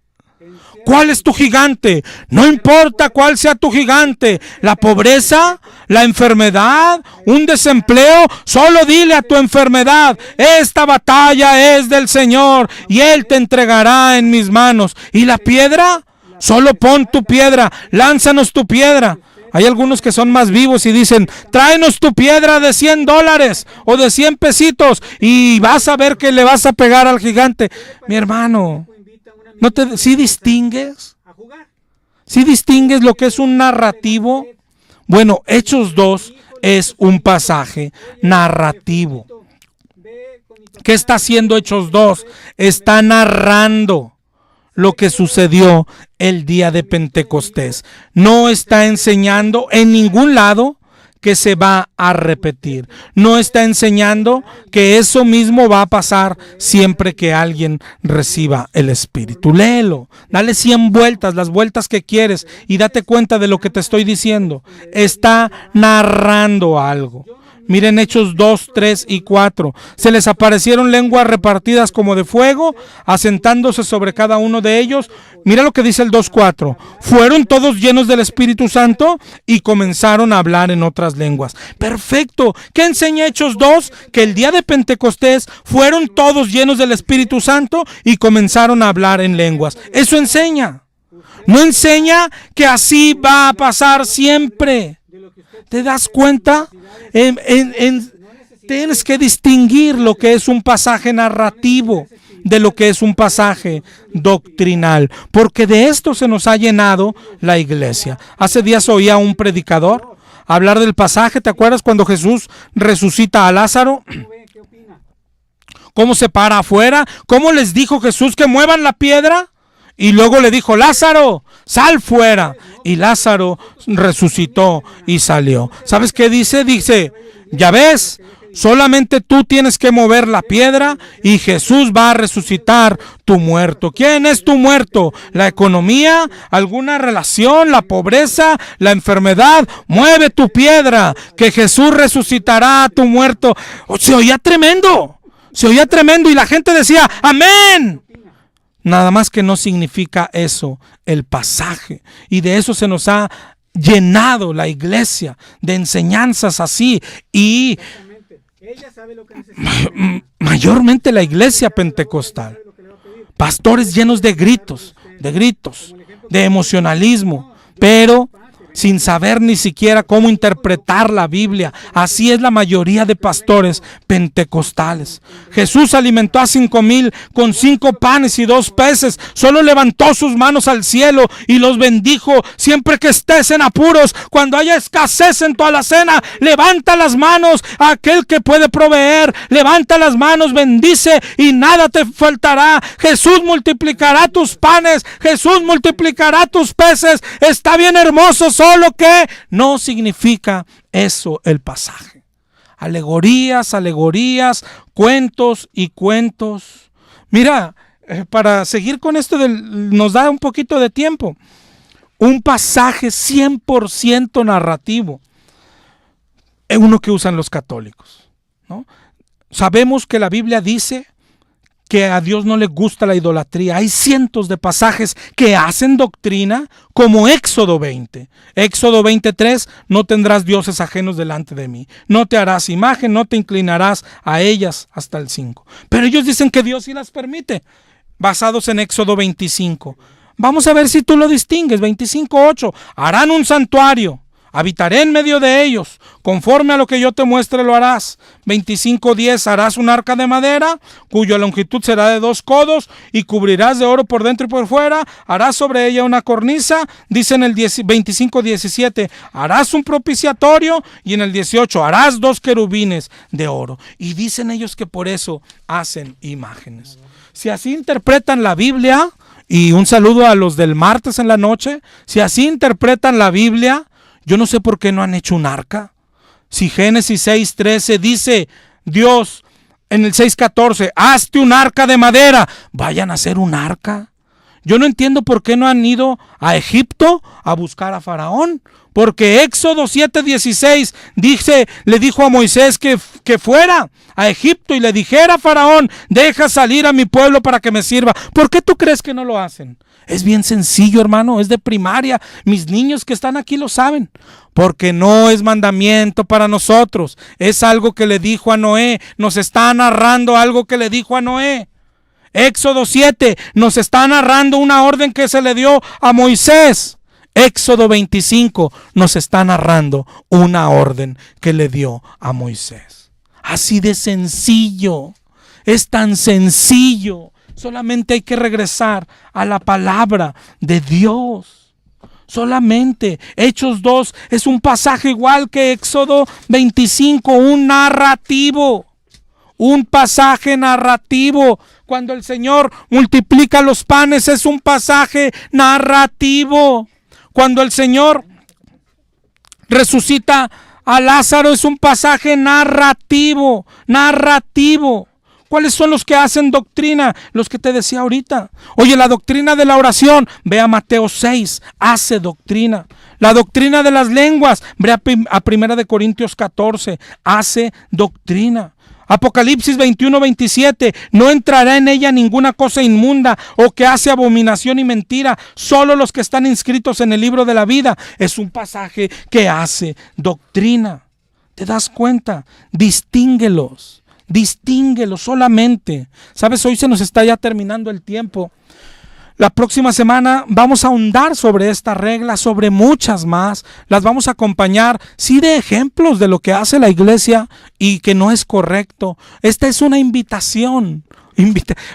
¿Cuál es tu gigante? No importa cuál sea tu gigante, la pobreza, la enfermedad, un desempleo, solo dile a tu enfermedad, esta batalla es del Señor y Él te entregará en mis manos. ¿Y la piedra? Solo pon tu piedra, lánzanos tu piedra. Hay algunos que son más vivos y dicen, tráenos tu piedra de $100 o de 100 pesitos y vas a ver que le vas a pegar al gigante. Mi hermano, ¿sí distingues? ¿Sí distingues lo que es un narrativo? Bueno, Hechos 2 es un pasaje narrativo. ¿Qué está haciendo Hechos 2? Está narrando lo que sucedió el día de Pentecostés. No está enseñando en ningún lado que se va a repetir. No está enseñando que eso mismo va a pasar siempre que alguien reciba el Espíritu. Léelo, dale 100 vueltas, las vueltas que quieres, y date cuenta de lo que te estoy diciendo. Está narrando algo. Miren Hechos 2, 3 y 4. Se les aparecieron lenguas repartidas como de fuego, asentándose sobre cada uno de ellos. Mira lo que dice el 2:4. Fueron todos llenos del Espíritu Santo y comenzaron a hablar en otras lenguas. Perfecto. ¿Qué enseña Hechos 2? Que el día de Pentecostés fueron todos llenos del Espíritu Santo y comenzaron a hablar en lenguas. Eso enseña. No enseña que así va a pasar siempre. ¿Te das cuenta? Tienes que distinguir lo que es un pasaje narrativo de lo que es un pasaje doctrinal, porque de esto se nos ha llenado la iglesia. Hace días oía a un predicador hablar del pasaje. ¿Te acuerdas cuando Jesús resucita a Lázaro? ¿Cómo se para afuera? ¿Cómo les dijo Jesús que muevan la piedra? Y luego le dijo, Lázaro, sal fuera. Y Lázaro resucitó y salió. ¿Sabes qué dice? Dice, ya ves, solamente tú tienes que mover la piedra y Jesús va a resucitar tu muerto. ¿Quién es tu muerto? ¿La economía? ¿Alguna relación? ¿La pobreza? ¿La enfermedad? Mueve tu piedra, que Jesús resucitará a tu muerto. Se oía tremendo. Se oía tremendo y la gente decía, amén. Nada más que no significa eso el pasaje. Y de eso se nos ha llenado la iglesia, de enseñanzas así. Y mayormente la iglesia pentecostal. Pastores llenos de gritos, de emocionalismo, pero sin saber ni siquiera cómo interpretar la Biblia. Así es la mayoría de pastores pentecostales. Jesús alimentó a 5,000 con 5 panes y 2 peces. Solo levantó sus manos al cielo y los bendijo. Siempre que estés en apuros, cuando haya escasez en tu alacena, levanta las manos a aquel que puede proveer. Levanta las manos, bendice y nada te faltará. Jesús multiplicará tus panes. Jesús multiplicará tus peces. Está bien hermoso, solo que no significa eso el pasaje. Alegorías, cuentos y cuentos. Mira, para seguir con esto, nos da un poquito de tiempo. Un pasaje 100% narrativo. Es uno que usan los católicos, ¿no? Sabemos que la Biblia dice que a Dios no le gusta la idolatría. Hay cientos de pasajes que hacen doctrina, como Éxodo 20. Éxodo 23, no tendrás dioses ajenos delante de mí. No te harás imagen, no te inclinarás a ellas, hasta el 5. Pero ellos dicen que Dios sí las permite, basados en Éxodo 25. Vamos a ver si tú lo distingues. 25:8, harán un santuario. Habitaré en medio de ellos, conforme a lo que yo te muestre lo harás. 25:10, harás un arca de madera, cuya longitud será de 2 codos, y cubrirás de oro por dentro y por fuera, harás sobre ella una cornisa. Dice en el 25:17, harás un propiciatorio, y en el 18, harás 2 querubines de oro. Y dicen ellos que por eso hacen imágenes. Si así interpretan la Biblia, y un saludo a los del martes en la noche, si así interpretan la Biblia, yo no sé por qué no han hecho un arca. Si Génesis 6:13 dice Dios en el 6:14, hazte un arca de madera, vayan a hacer un arca. Yo no entiendo por qué no han ido a Egipto a buscar a Faraón. Porque Éxodo 7:16 le dijo a Moisés que fuera a Egipto y le dijera a Faraón, deja salir a mi pueblo para que me sirva. ¿Por qué tú crees que no lo hacen? Es bien sencillo, hermano, es de primaria. Mis niños que están aquí lo saben. Porque no es mandamiento para nosotros. Es algo que le dijo a Noé. Nos está narrando algo que le dijo a Noé. Éxodo 7 nos está narrando una orden que se le dio a Moisés. Éxodo 25 nos está narrando una orden que le dio a Moisés. Así de sencillo, es tan sencillo. Solamente hay que regresar a la palabra de Dios. Solamente. Hechos 2 es un pasaje igual que Éxodo 25, un narrativo. Un pasaje narrativo. Cuando el Señor multiplica los panes es un pasaje narrativo. Cuando el Señor resucita a Lázaro es un pasaje narrativo. Narrativo. ¿Cuáles son los que hacen doctrina? Los que te decía ahorita. Oye, la doctrina de la oración, ve a Mateo 6, hace doctrina. La doctrina de las lenguas, ve a 1 Corintios 14, hace doctrina. Apocalipsis 21, 27, no entrará en ella ninguna cosa inmunda o que hace abominación y mentira, solo los que están inscritos en el libro de la vida. Es un pasaje que hace doctrina. ¿Te das cuenta? Distínguelos solamente. ¿Sabes? Hoy se nos está ya terminando el tiempo. La próxima semana vamos a ahondar sobre esta regla, sobre muchas más. Las vamos a acompañar, sí, de ejemplos de lo que hace la iglesia y que no es correcto. Esta es una invitación.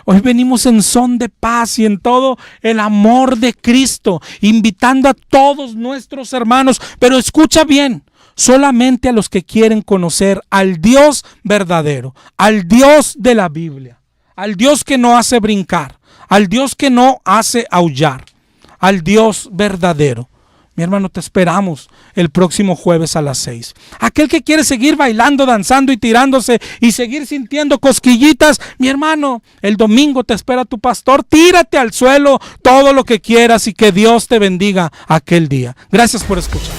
Hoy venimos en son de paz y en todo el amor de Cristo, invitando a todos nuestros hermanos. Pero escucha bien, solamente a los que quieren conocer al Dios verdadero, al Dios de la Biblia, al Dios que no hace brincar, al Dios que no hace aullar, al Dios verdadero. Mi hermano, te esperamos el próximo jueves a las 6. Aquel que quiere seguir bailando, danzando y tirándose y seguir sintiendo cosquillitas, mi hermano, el domingo te espera tu pastor. Tírate al suelo todo lo que quieras y que Dios te bendiga aquel día. Gracias por escuchar.